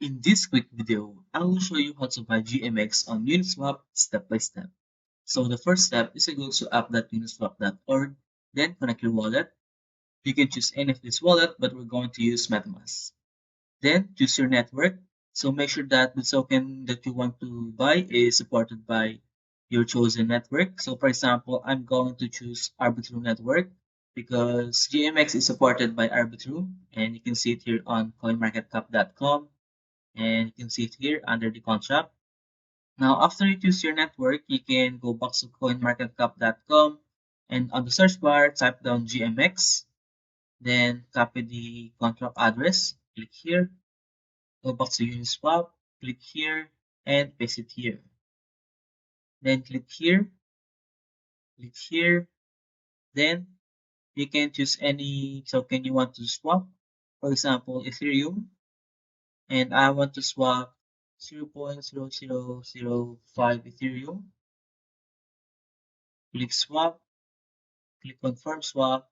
In this quick video, I will show you how to buy GMX on Uniswap step by step. So the first step is to go to app.uniswap.org, then connect your wallet. You can choose any of this wallet, but we're going to use Metamask. Then choose your network. So make sure that the token that you want to buy is supported by your chosen network. So for example, I'm going to choose Arbitrum network because GMX is supported by Arbitrum, and you can see it here on coinmarketcap.com, and you can see it here under the contract. Now, after you choose your network, you can go back to coinmarketcap.com, and on the search bar, type down GMX, then copy the contract address, click here, go back to Uniswap, click here, and paste it here. Then click here, then you can choose any token you want to swap. For example, Ethereum, and I want to swap 0.0005 Ethereum. Click swap, click confirm swap,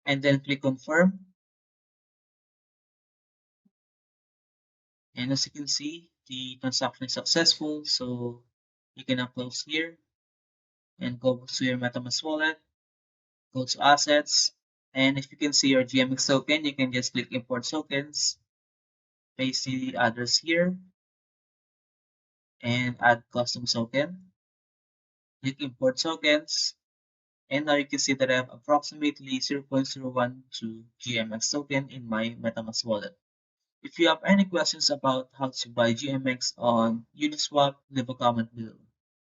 and then click confirm. And as you can see, the transaction is successful. So you can now close here and go to your MetaMask wallet, go to assets. And if you can see your GMX token, you can just click import tokens, paste the address here, and add custom token. Click import tokens. And now you can see that I have approximately 0.012 GMX token in my MetaMask wallet. If you have any questions about how to buy GMX on Uniswap, leave a comment below.